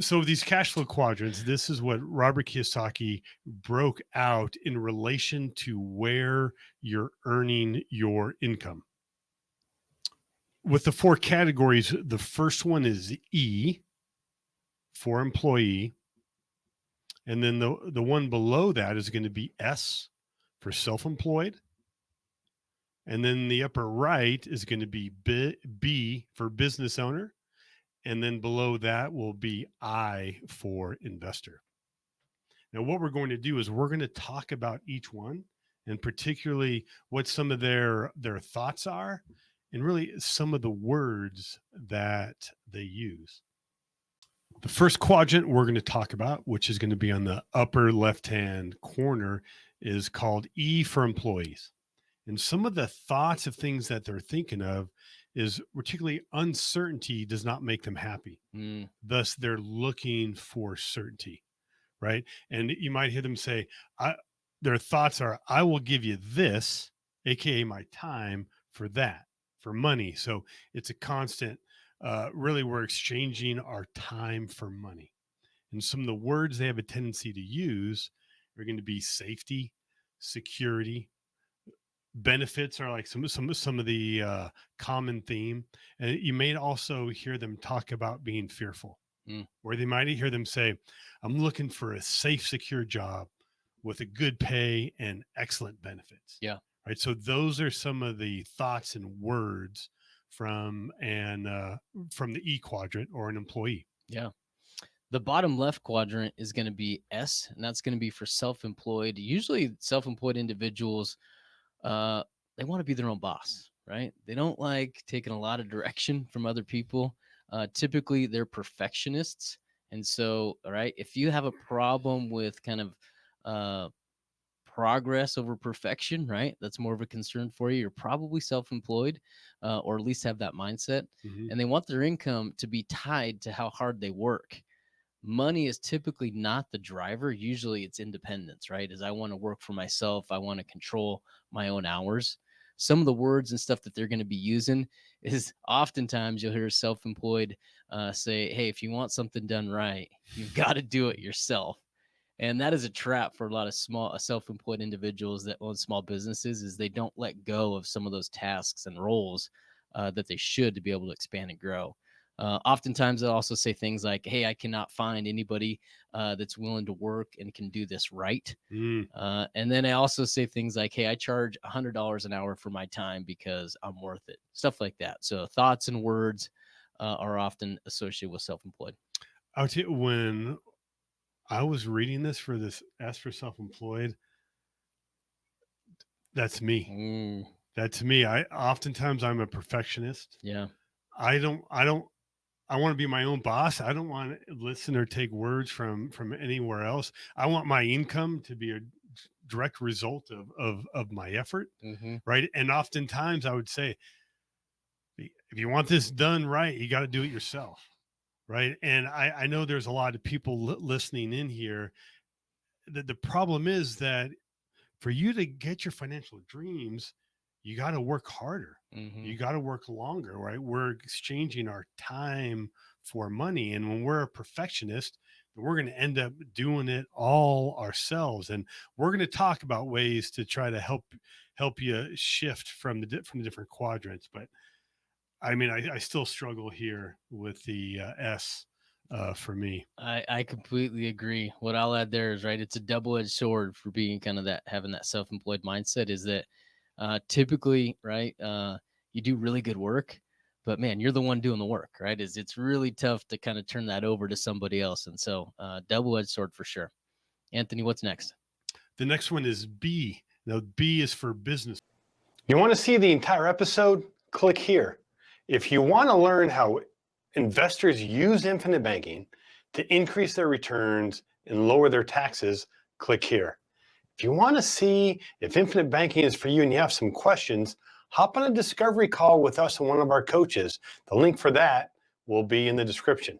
So these cash flow quadrants, this is what Robert Kiyosaki broke out in relation to where you're earning your income. With the four categories, the first one is E for employee. And then the one below that is going to be S for self-employed. And then the upper right is going to be B for business owner. And then below that will be I for investor. Now, what we're going to do is we're going to talk about each one, and particularly what some of their thoughts are, and really some of the words that they use. The first quadrant we're going to talk about, which is going to be on the upper left-hand corner, is called E for employees. And some of the thoughts of things that they're thinking of is particularly uncertainty does not make them happy. Thus, they're looking for certainty, right? And you might hear them say, their thoughts are, I will give you this, AKA my time, for that, for money. So it's a constant, really, we're exchanging our time for money. And some of the words they have a tendency to use are going to be safety, security. Benefits are like some of the common theme, and you may also hear them talk about being fearful, or they might hear them say, "I'm looking for a safe, secure job with a good pay and excellent benefits." Yeah, right. So those are some of the thoughts and words from from the E quadrant or an employee. yeah. The bottom left quadrant is going to be S, and that's going to be for self-employed. Usually, self-employed individuals, they want to be their own boss, right? They don't like taking a lot of direction from other people. Typically, they're perfectionists. And so, all right, if you have a problem with kind of progress over perfection, right? That's more of a concern for you. You're probably self-employed, or at least have that mindset. And they want their income to be tied to how hard they work. Money is typically not the driver. Usually it's independence, right? As I want to work for myself, I want to control my own hours. Some of the words and stuff that they're going to be using is oftentimes you'll hear self-employed say, hey, if you want something done right, you've got to do it yourself. And that is a trap for a lot of small self-employed individuals that own small businesses, is they don't let go of some of those tasks and roles that they should to be able to expand and grow. Oftentimes, they'll also say things like, hey, I cannot find anybody that's willing to work and can do this right. And then I also say things like, hey, I charge $100 an hour for my time because I'm worth it. Stuff like that. So thoughts and words are often associated with self-employed. I'll tell you, when I was reading this for this S for self-employed, that's me. That's me. Oftentimes I'm a perfectionist. Yeah. I want to be my own boss. I don't want to listen or take words from anywhere else. I want my income to be a direct result of my effort. Right. And oftentimes I would say, if you want this done right, you got to do it yourself. Right. And I know there's a lot of people listening in here. The problem is that for you to get your financial dreams, you got to work harder. You got to work longer, right? We're exchanging our time for money. And when we're a perfectionist, we're going to end up doing it all ourselves. And we're going to talk about ways to try to help you shift from the different quadrants. But I mean, I still struggle here with the S for me. I completely agree. What I'll add there is, right, it's a double-edged sword for being kind of that, having that self-employed mindset, is that typically, right, you do really good work, but man, you're the one doing the work, right? It's really tough to kind of turn that over to somebody else. And so double-edged sword for sure. Anthony, what's next? The next one is B. Now, B is for business. You want to see the entire episode? Click here. If you want to learn how investors use infinite banking to increase their returns and lower their taxes, click here. If you want to see if infinite banking is for you and you have some questions, hop on a discovery call with us and one of our coaches. The link for that will be in the description.